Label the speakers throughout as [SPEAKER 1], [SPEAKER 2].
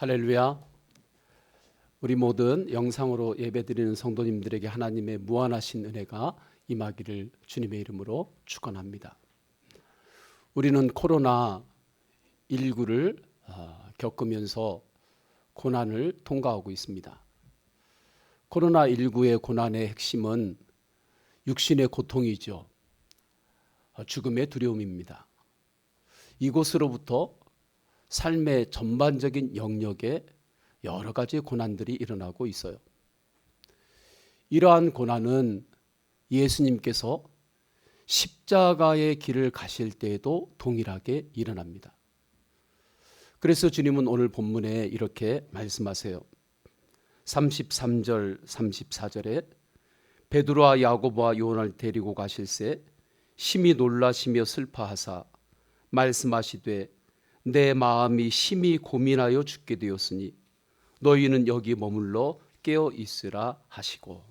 [SPEAKER 1] 할렐루야. 우리 모든 영상으로 예배드리는 성도님들에게 하나님의 무한하신 은혜가 임하기를 주님의 이름으로 축원합니다. 우리는 코로나19를 겪으면서 고난을 통과하고 있습니다. 코로나19의 고난의 핵심은 육신의 고통이죠. 죽음의 두려움입니다. 이곳으로부터 삶의 전반적인 영역에 여러 가지 고난들이 일어나고 있어요. 이러한 고난은 예수님께서 십자가의 길을 가실 때에도 동일하게 일어납니다. 그래서 주님은 오늘 본문에 이렇게 말씀하세요. 33절 34절에 베드로와 야고보와 요한을 데리고 가실새 심히 놀라시며 슬퍼하사 말씀하시되 내 마음이 심히 고민하여 죽게 되었으니 너희는 여기 머물러 깨어 있으라 하시고,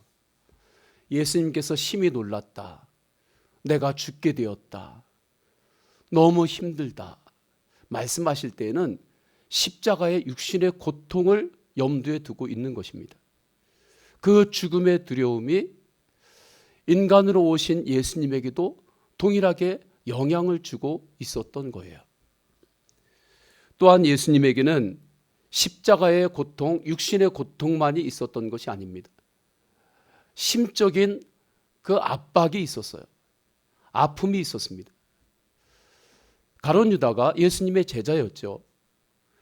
[SPEAKER 1] 예수님께서 심히 놀랐다. 내가 죽게 되었다. 너무 힘들다. 말씀하실 때에는 십자가의 육신의 고통을 염두에 두고 있는 것입니다. 그 죽음의 두려움이 인간으로 오신 예수님에게도 동일하게 영향을 주고 있었던 거예요. 또한 예수님에게는 십자가의 고통, 육신의 고통만이 있었던 것이 아닙니다. 심적인 그 압박이 있었어요. 아픔이 있었습니다. 가룟 유다가 예수님의 제자였죠.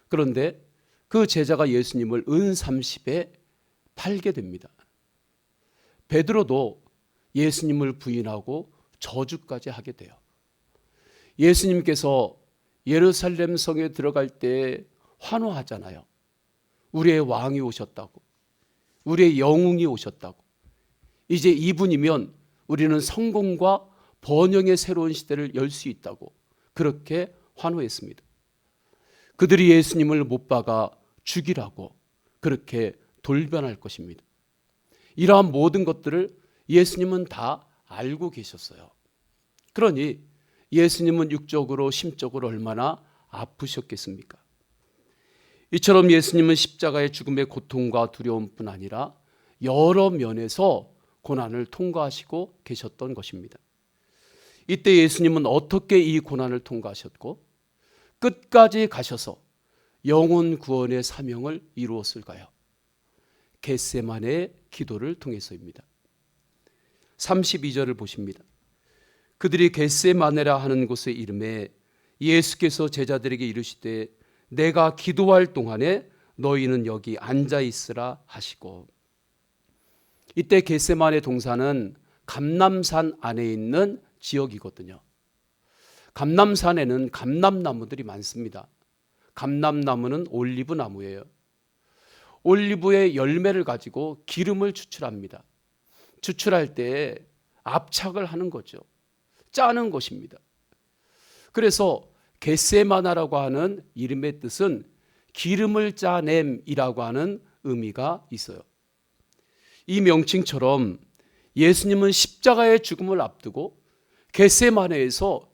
[SPEAKER 1] 그런데 그 제자가 예수님을 은 30에 팔게 됩니다. 베드로도 예수님을 부인하고 저주까지 하게 돼요. 예수님께서 예루살렘 성에 들어갈 때 환호하잖아요. 우리의 왕이 오셨다고, 우리의 영웅이 오셨다고, 이제 이분이면 우리는 성공과 번영의 새로운 시대를 열 수 있다고 그렇게 환호했습니다. 그들이 예수님을 못 박아 죽이라고 그렇게 돌변할 것입니다. 이러한 모든 것들을 예수님은 다 알고 계셨어요. 그러니 예수님은 육적으로 심적으로 얼마나 아프셨겠습니까? 이처럼 예수님은 십자가의 죽음의 고통과 두려움뿐 아니라 여러 면에서 고난을 통과하시고 계셨던 것입니다. 이때 예수님은 어떻게 이 고난을 통과하셨고 끝까지 가셔서 영혼 구원의 사명을 이루었을까요? 겟세마네의 기도를 통해서입니다. 32절을 보십니다. 그들이 겟세마네라 하는 곳의 이름에 예수께서 제자들에게 이르시되 내가 기도할 동안에 너희는 여기 앉아 있으라 하시고, 이때 겟세마네 동산은 감람산 안에 있는 지역이거든요. 감람산에는 감람나무들이 많습니다. 감람나무는 올리브 나무예요. 올리브의 열매를 가지고 기름을 추출합니다. 추출할 때 압착을 하는 거죠. 짜는 것입니다. 그래서 겟세마나라고 하는 이름의 뜻은 기름을 짜냄이라고 하는 의미가 있어요. 이 명칭처럼 예수님은 십자가의 죽음을 앞두고 겟세마네에서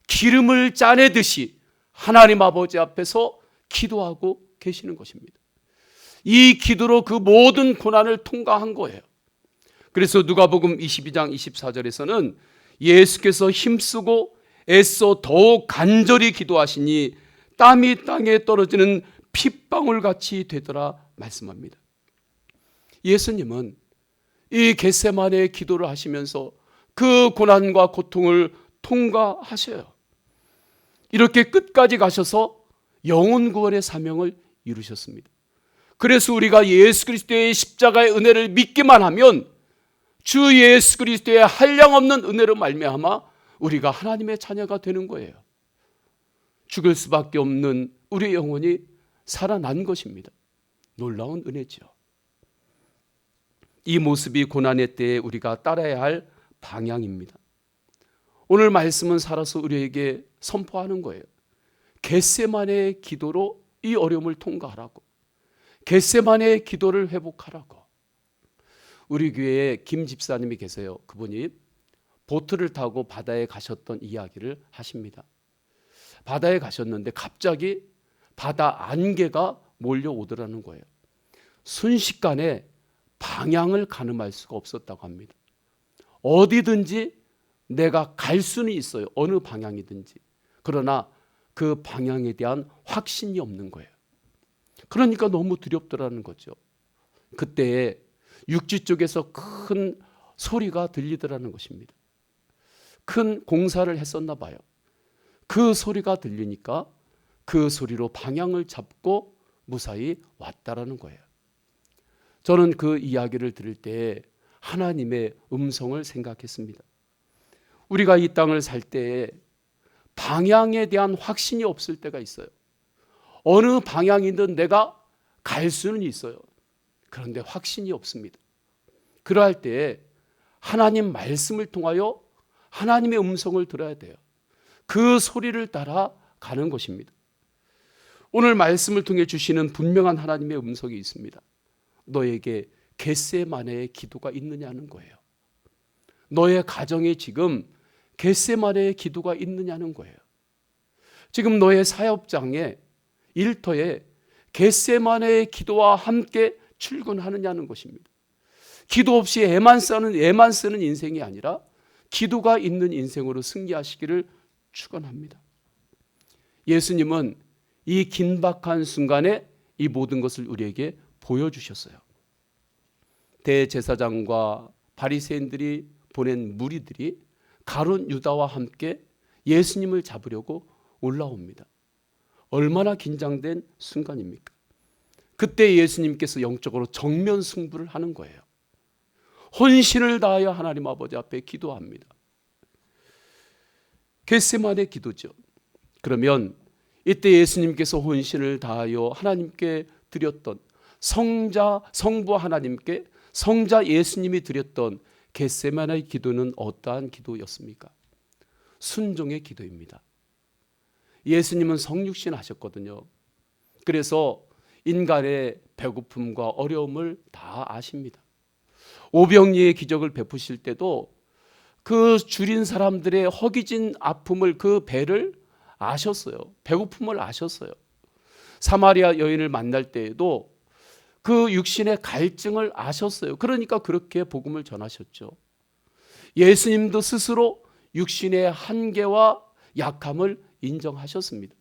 [SPEAKER 1] 기름을 짜내듯이 하나님 아버지 앞에서 기도하고 계시는 것입니다. 이 기도로 그 모든 고난을 통과한 거예요. 그래서 누가복음 22장 24절에서는 예수께서 힘쓰고 애써 더욱 간절히 기도하시니 땀이 땅에 떨어지는 핏방울같이 되더라 말씀합니다. 예수님은 이 겟세마네의 기도를 하시면서 그 고난과 고통을 통과하셔요. 이렇게 끝까지 가셔서 영혼 구원의 사명을 이루셨습니다. 그래서 우리가 예수 그리스도의 십자가의 은혜를 믿기만 하면 주 예수 그리스도의 한량없는 은혜로 말미암아 우리가 하나님의 자녀가 되는 거예요. 죽을 수밖에 없는 우리의 영혼이 살아난 것입니다. 놀라운 은혜죠. 이 모습이 고난의 때에 우리가 따라야 할 방향입니다. 오늘 말씀은 살아서 우리에게 선포하는 거예요. 겟세마네의 기도로 이 어려움을 통과하라고, 겟세마네의 기도를 회복하라고. 우리 교회에 김 집사님이 계세요. 그분이 보트를 타고 바다에 가셨던 이야기를 하십니다. 바다에 가셨는데 갑자기 바다 안개가 몰려오더라는 거예요. 순식간에 방향을 가늠할 수가 없었다고 합니다. 어디든지 내가 갈 수는 있어요. 어느 방향이든지. 그러나 그 방향에 대한 확신이 없는 거예요. 그러니까 너무 두렵더라는 거죠. 그때 육지 쪽에서 큰 소리가 들리더라는 것입니다. 큰 공사를 했었나 봐요. 그 소리가 들리니까 그 소리로 방향을 잡고 무사히 왔다라는 거예요. 저는 그 이야기를 들을 때 하나님의 음성을 생각했습니다. 우리가 이 땅을 살 때에 방향에 대한 확신이 없을 때가 있어요. 어느 방향이든 내가 갈 수는 있어요. 그런데 확신이 없습니다. 그러할 때 하나님 말씀을 통하여 하나님의 음성을 들어야 돼요. 그 소리를 따라 가는 것입니다. 오늘 말씀을 통해 주시는 분명한 하나님의 음성이 있습니다. 너에게 겟세마네의 기도가 있느냐는 거예요. 너의 가정에 지금 겟세마네의 기도가 있느냐는 거예요. 지금 너의 사업장에 일터에 겟세마네의 기도와 함께 출근하느냐는 것입니다. 기도 없이 애만 쓰는 인생이 아니라 기도가 있는 인생으로 승리하시기를 축원합니다. 예수님은 이 긴박한 순간에 이 모든 것을 우리에게 보여주셨어요. 대제사장과 바리새인들이 보낸 무리들이 가룟 유다와 함께 예수님을 잡으려고 올라옵니다. 얼마나 긴장된 순간입니까? 그때 예수님께서 영적으로 정면 승부를 하는 거예요. 혼신을 다하여 하나님 아버지 앞에 기도합니다. 겟세마네 기도죠. 그러면 이때 예수님께서 혼신을 다하여 하나님께 드렸던 성부 하나님께 성자 예수님이 드렸던 겟세마네 기도는 어떠한 기도였습니까? 순종의 기도입니다. 예수님은 성육신 하셨거든요. 그래서 인간의 배고픔과 어려움을 다 아십니다. 오병이의 기적을 베푸실 때도 그 줄인 사람들의 허기진 아픔을, 그 배를 아셨어요. 배고픔을 아셨어요. 사마리아 여인을 만날 때에도 그 육신의 갈증을 아셨어요. 그러니까 그렇게 복음을 전하셨죠. 예수님도 스스로 육신의 한계와 약함을 인정하셨습니다.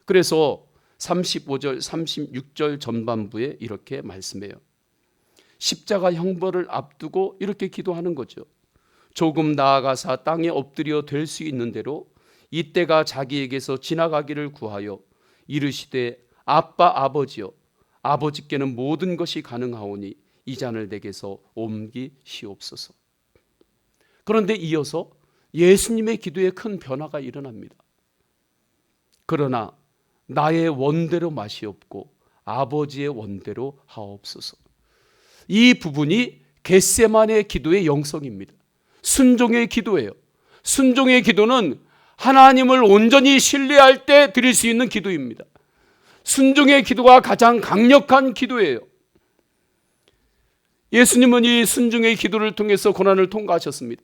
[SPEAKER 1] 그래서 35절, 36절 전반부에 이렇게 말씀해요. 십자가 형벌을 앞두고 이렇게 기도하는 거죠. 조금 나아가사 땅에 엎드려 될 수 있는 대로 이때가 자기에게서 지나가기를 구하여 이르시되 아빠 아버지여, 아버지께는 모든 것이 가능하오니 이 잔을 내게서 옮기시옵소서. 그런데 이어서 예수님의 기도에 큰 변화가 일어납니다. 그러나 나의 원대로 마시옵고 아버지의 원대로 하옵소서. 이 부분이 겟세마네 기도의 영성입니다. 순종의 기도예요. 순종의 기도는 하나님을 온전히 신뢰할 때 드릴 수 있는 기도입니다. 순종의 기도가 가장 강력한 기도예요. 예수님은 이 순종의 기도를 통해서 고난을 통과하셨습니다.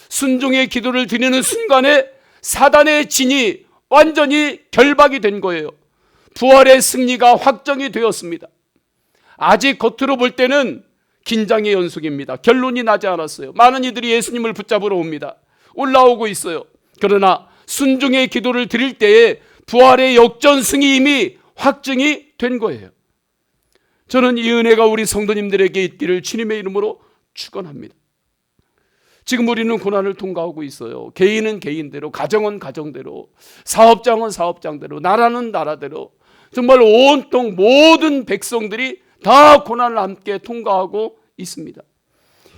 [SPEAKER 1] 순종의 기도를 드리는 순간에 사단의 진이 완전히 결박이 된 거예요. 부활의 승리가 확정이 되었습니다. 아직 겉으로 볼 때는 긴장의 연속입니다. 결론이 나지 않았어요. 많은 이들이 예수님을 붙잡으러 옵니다. 올라오고 있어요. 그러나 순종의 기도를 드릴 때에 부활의 역전승이 이미 확증이 된 거예요. 저는 이 은혜가 우리 성도님들에게 있기를 주님의 이름으로 축원합니다. 지금 우리는 고난을 통과하고 있어요. 개인은 개인대로, 가정은 가정대로, 사업장은 사업장대로, 나라는 나라대로, 정말 온통 모든 백성들이 다 고난을 함께 통과하고 있습니다.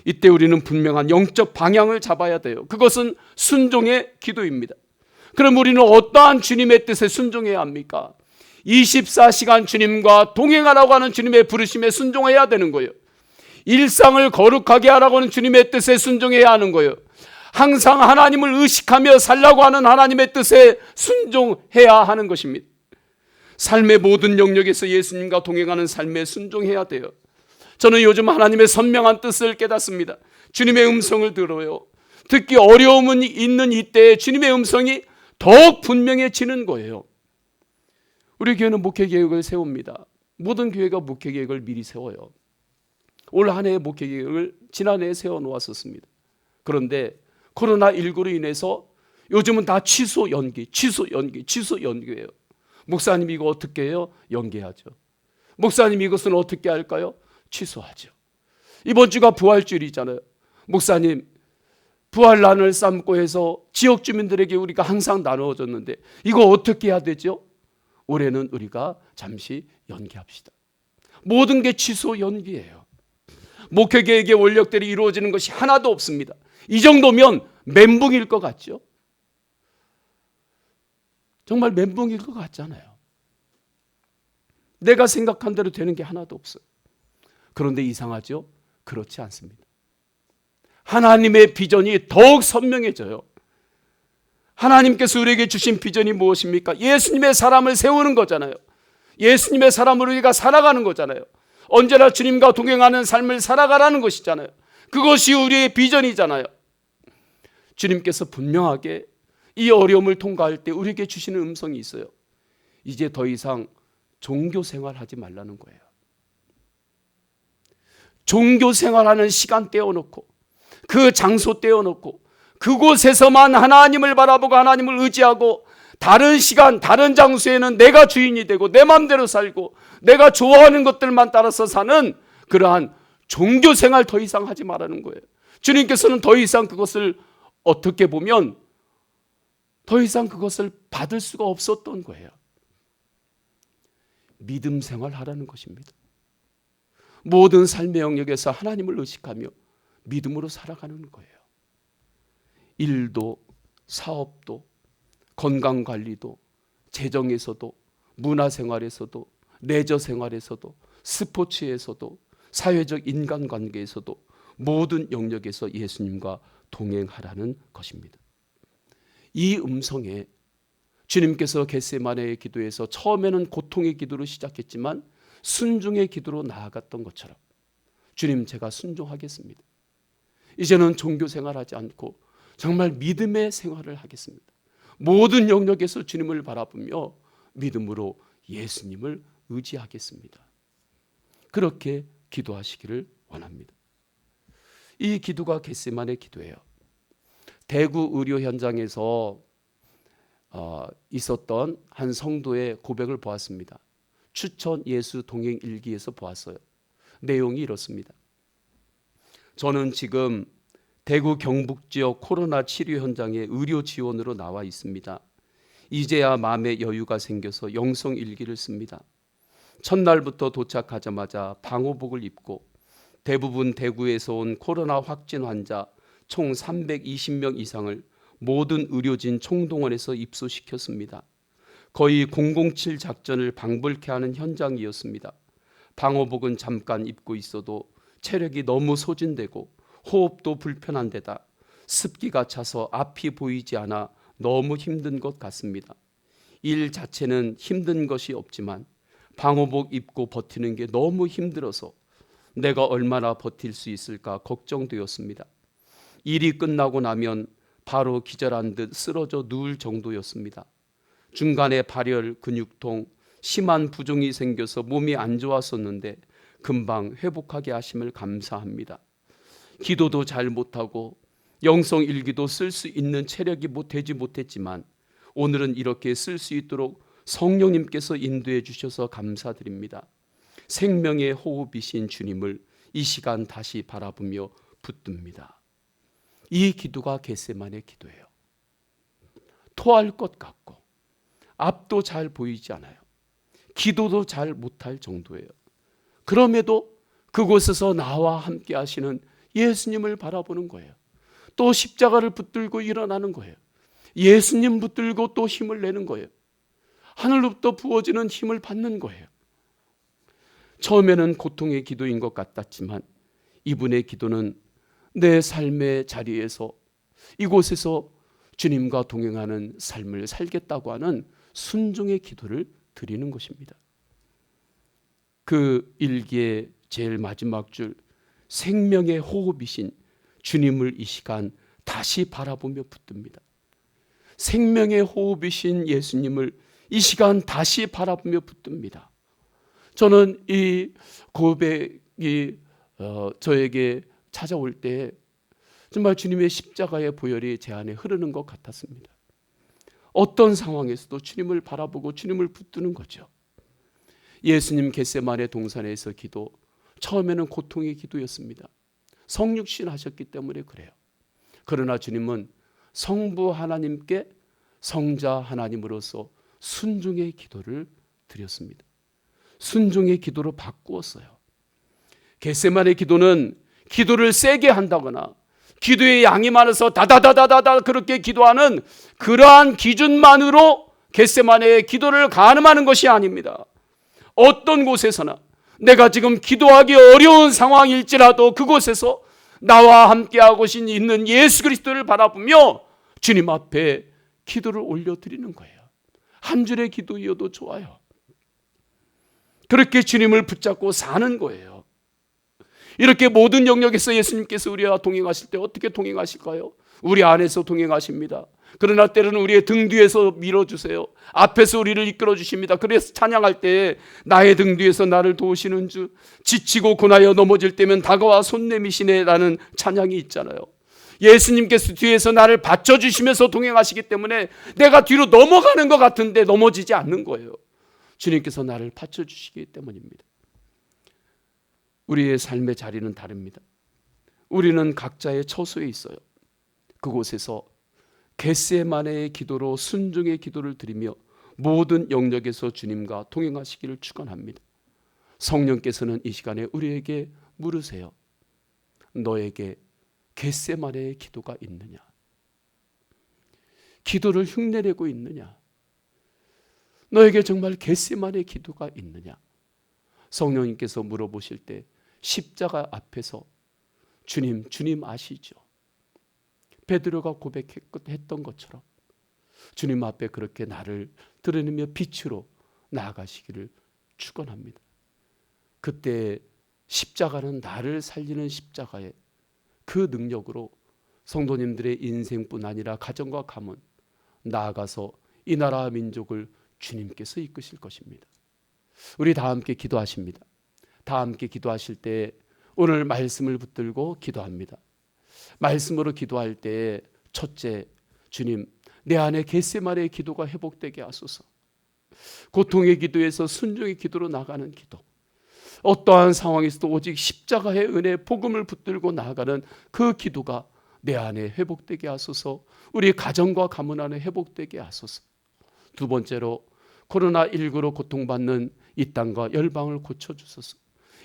[SPEAKER 1] 이때 우리는 분명한 영적 방향을 잡아야 돼요. 그것은 순종의 기도입니다. 그럼 우리는 어떠한 주님의 뜻에 순종해야 합니까? 24시간 주님과 동행하라고 하는 주님의 부르심에 순종해야 되는 거예요. 일상을 거룩하게 하라고 하는 주님의 뜻에 순종해야 하는 거예요. 항상 하나님을 의식하며 살라고 하는 하나님의 뜻에 순종해야 하는 것입니다. 삶의 모든 영역에서 예수님과 동행하는 삶에 순종해야 돼요. 저는 요즘 하나님의 선명한 뜻을 깨닫습니다. 주님의 음성을 들어요. 듣기 어려움은 있는 이때에 주님의 음성이 더욱 분명해지는 거예요. 우리 교회는 목회 계획을 세웁니다. 모든 교회가 목회 계획을 미리 세워요. 올 한 해의 목회 계획을 지난해에 세워놓았었습니다. 그런데 코로나19로 인해서 요즘은 다 취소 연기예요. 목사님 이거 어떻게 해요? 연기하죠. 목사님 이것은 어떻게 할까요? 취소하죠. 이번 주가 부활주일이잖아요. 목사님 부활란을 삶고 해서 지역 주민들에게 우리가 항상 나누어줬는데 이거 어떻게 해야 되죠? 올해는 우리가 잠시 연기합시다. 모든 게 취소 연기예요. 목회 계획의 원력들이 이루어지는 것이 하나도 없습니다. 이 정도면 멘붕일 것 같죠? 정말 멘붕일 것 같잖아요. 내가 생각한 대로 되는 게 하나도 없어요. 그런데 이상하죠? 그렇지 않습니다. 하나님의 비전이 더욱 선명해져요. 하나님께서 우리에게 주신 비전이 무엇입니까? 예수님의 사람을 세우는 거잖아요. 예수님의 사람으로 우리가 살아가는 거잖아요. 언제나 주님과 동행하는 삶을 살아가라는 것이잖아요. 그것이 우리의 비전이잖아요. 주님께서 분명하게 이 어려움을 통과할 때 우리에게 주시는 음성이 있어요. 이제 더 이상 종교 생활하지 말라는 거예요. 종교 생활하는 시간 떼어놓고 그 장소 떼어놓고 그곳에서만 하나님을 바라보고 하나님을 의지하고 다른 시간 다른 장소에는 내가 주인이 되고 내 마음대로 살고 내가 좋아하는 것들만 따라서 사는 그러한 종교 생활 더 이상 하지 말라는 거예요. 주님께서는 더 이상 그것을 어떻게 보면 더 이상 그것을 받을 수가 없었던 거예요. 믿음 생활 하라는 것입니다. 모든 삶의 영역에서 하나님을 의식하며 믿음으로 살아가는 거예요. 일도 사업도 건강관리도 재정에서도 문화생활에서도 레저생활에서도 스포츠에서도 사회적 인간관계에서도 모든 영역에서 예수님과 동행하라는 것입니다. 이 음성에 주님께서 겟세마네의 기도에서 처음에는 고통의 기도로 시작했지만 순종의 기도로 나아갔던 것처럼 주님 제가 순종하겠습니다. 이제는 종교 생활하지 않고 정말 믿음의 생활을 하겠습니다. 모든 영역에서 주님을 바라보며 믿음으로 예수님을 의지하겠습니다. 그렇게 기도하시기를 원합니다. 이 기도가 겟세마네 기도예요. 대구 의료 현장에서 있었던 한 성도의 고백을 보았습니다. 추천 예수 동행 일기에서 보았어요. 내용이 이렇습니다. 저는 지금 대구 경북 지역 코로나 치료 현장에 의료 지원으로 나와 있습니다. 이제야 마음에 여유가 생겨서 영성 일기를 씁니다. 첫날부터 도착하자마자 방호복을 입고 대부분 대구에서 온 코로나 확진 환자 총 320명 이상을 모든 의료진 총동원해서 입소시켰습니다. 거의 007 작전을 방불케 하는 현장이었습니다. 방호복은 잠깐 입고 있어도 체력이 너무 소진되고 호흡도 불편한 데다 습기가 차서 앞이 보이지 않아 너무 힘든 것 같습니다. 일 자체는 힘든 것이 없지만 방호복 입고 버티는 게 너무 힘들어서 내가 얼마나 버틸 수 있을까 걱정되었습니다. 일이 끝나고 나면 바로 기절한 듯 쓰러져 누울 정도였습니다. 중간에 발열, 근육통, 심한 부종이 생겨서 몸이 안 좋았었는데 금방 회복하게 하심을 감사합니다. 기도도 잘 못하고 영성 일기도 쓸 수 있는 체력이 되지 못했지만 오늘은 이렇게 쓸 수 있도록 성령님께서 인도해 주셔서 감사드립니다. 생명의 호흡이신 주님을 이 시간 다시 바라보며 붙듭니다. 이 기도가 겟세마네 기도예요. 토할 것 같고 앞도 잘 보이지 않아요. 기도도 잘 못할 정도예요. 그럼에도 그곳에서 나와 함께 하시는 예수님을 바라보는 거예요. 또 십자가를 붙들고 일어나는 거예요. 예수님 붙들고 또 힘을 내는 거예요. 하늘로부터 부어지는 힘을 받는 거예요. 처음에는 고통의 기도인 것 같았지만 이분의 기도는 내 삶의 자리에서 이곳에서 주님과 동행하는 삶을 살겠다고 하는 순종의 기도를 드리는 것입니다. 그 일기의 제일 마지막 줄 생명의 호흡이신 주님을 이 시간 다시 바라보며 붙듭니다. 생명의 호흡이신 예수님을 이 시간 다시 바라보며 붙듭니다. 저는 이 고백이 저에게 찾아올 때 정말 주님의 십자가의 보혈이 제 안에 흐르는 것 같았습니다. 어떤 상황에서도 주님을 바라보고 주님을 붙드는 거죠. 예수님 겟세마네 동산에서 기도, 처음에는 고통의 기도였습니다. 성육신 하셨기 때문에 그래요. 그러나 주님은 성부 하나님께 성자 하나님으로서 순종의 기도를 드렸습니다. 순종의 기도로 바꾸었어요. 겟세마네 기도는 기도를 세게 한다거나 기도의 양이 많아서 다다다다다다 그렇게 기도하는 그러한 기준만으로 겟세마네의 기도를 가늠하는 것이 아닙니다. 어떤 곳에서나 내가 지금 기도하기 어려운 상황일지라도 그곳에서 나와 함께하고 있는 예수 그리스도를 바라보며 주님 앞에 기도를 올려드리는 거예요. 한 줄의 기도이어도 좋아요. 그렇게 주님을 붙잡고 사는 거예요. 이렇게 모든 영역에서 예수님께서 우리와 동행하실 때 어떻게 동행하실까요? 우리 안에서 동행하십니다. 그러나 때로는 우리의 등 뒤에서 밀어주세요. 앞에서 우리를 이끌어 주십니다. 그래서 찬양할 때 나의 등 뒤에서 나를 도우시는 주, 지치고 고나여 넘어질 때면 다가와 손 내미시네 라는 찬양이 있잖아요. 예수님께서 뒤에서 나를 받쳐주시면서 동행하시기 때문에 내가 뒤로 넘어가는 것 같은데 넘어지지 않는 거예요. 주님께서 나를 받쳐주시기 때문입니다. 우리의 삶의 자리는 다릅니다. 우리는 각자의 처소에 있어요. 그곳에서 겟세마네의 기도로 순종의 기도를 드리며 모든 영역에서 주님과 동행하시기를 축원합니다. 성령께서는 이 시간에 우리에게 물으세요. 너에게 겟세마네의 기도가 있느냐? 기도를 흉내내고 있느냐? 너에게 정말 겟세마네의 기도가 있느냐? 성령님께서 물어보실 때 십자가 앞에서 주님 아시죠? 베드로가 고백했던 것처럼 주님 앞에 그렇게 나를 드러내며 빛으로 나아가시기를 축원합니다. 그때 십자가는 나를 살리는 십자가의 그 능력으로 성도님들의 인생뿐 아니라 가정과 가문, 나아가서 이 나라 민족을 주님께서 이끄실 것입니다. 우리 다 함께 기도하십니다. 다 함께 기도하실 때 오늘 말씀을 붙들고 기도합니다. 말씀으로 기도할 때 첫째, 주님 내 안에 겟세마네의 기도가 회복되게 하소서. 고통의 기도에서 순종의 기도로 나가는 기도, 어떠한 상황에서도 오직 십자가의 은혜 복음을 붙들고 나아가는 그 기도가 내 안에 회복되게 하소서. 우리 가정과 가문 안에 회복되게 하소서. 두 번째로 코로나19로 고통받는 이 땅과 열방을 고쳐주소서.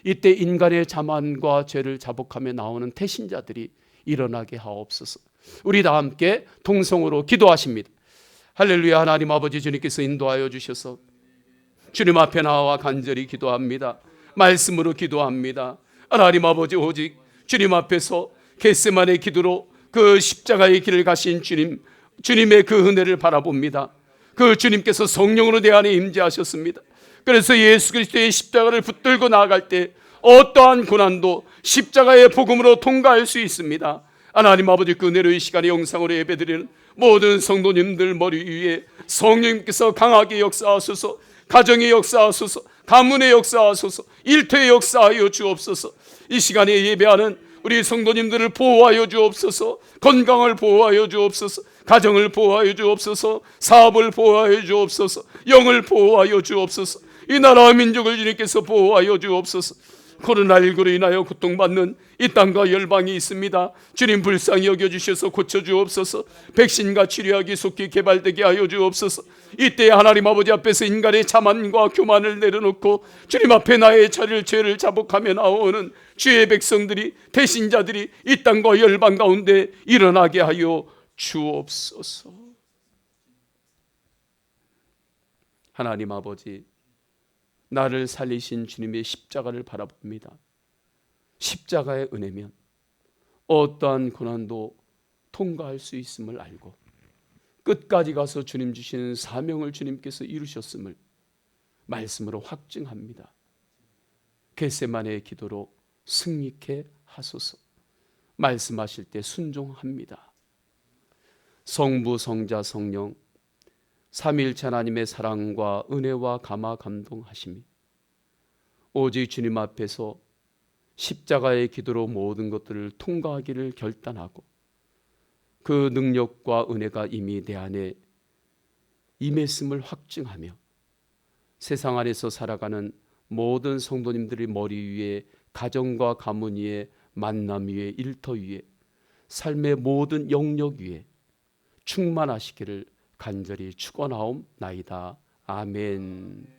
[SPEAKER 1] 이때 인간의 자만과 죄를 자복하며 나오는 태신자들이 일어나게 하옵소서. 우리 다 함께 통성으로 기도하십니다. 할렐루야. 하나님 아버지, 주님께서 인도하여 주셔서 주님 앞에 나와 간절히 기도합니다. 말씀으로 기도합니다. 하나님 아버지, 오직 주님 앞에서 겟세마네 기도로 그 십자가의 길을 가신 주님의 그 은혜를 바라봅니다. 그 주님께서 성령으로 내 안에 임재하셨습니다. 그래서 예수 그리스도의 십자가를 붙들고 나아갈 때 어떠한 고난도 십자가의 복음으로 통과할 수 있습니다. 하나님 아버지, 그 은혜로 이 시간에 영상으로 예배드리는 모든 성도님들 머리 위에 성령님께서 강하게 역사하소서. 가정의 역사하소서. 가문의 역사하소서. 일터의 역사하여 주옵소서. 이 시간에 예배하는 우리 성도님들을 보호하여 주옵소서. 건강을 보호하여 주옵소서. 가정을 보호하여 주옵소서. 사업을 보호하여 주옵소서. 영을 보호하여 주옵소서. 이 나라와 민족을 주님께서 보호하여 주옵소서. 코로나19로 인하여 고통받는 이 땅과 열방이 있습니다. 주님 불쌍히 여겨주셔서 고쳐주옵소서. 백신과 치료약이 속히 개발되게 하여 주옵소서. 이때 하나님 아버지 앞에서 인간의 자만과 교만을 내려놓고 주님 앞에 나의 죄를 자복하며 나오는 주의 백성들이, 대신자들이 이 땅과 열방 가운데 일어나게 하여 주옵소서. 하나님 아버지, 나를 살리신 주님의 십자가를 바라봅니다. 십자가의 은혜면 어떠한 고난도 통과할 수 있음을 알고 끝까지 가서 주님 주시는 사명을 주님께서 이루셨음을 말씀으로 확증합니다. 겟세마네의 기도로 승리케 하소서. 말씀하실 때 순종합니다. 성부, 성자, 성령 삼위일체 하나님의 사랑과 은혜와 감화 감동하심이 오직 주님 앞에서 십자가의 기도로 모든 것들을 통과하기를 결단하고 그 능력과 은혜가 이미 내 안에 임했음을 확증하며 세상 안에서 살아가는 모든 성도님들의 머리 위에, 가정과 가문 위에, 만남 위에, 일터 위에, 삶의 모든 영역 위에 충만하시기를 간절히 축원하옵나이다. 아멘.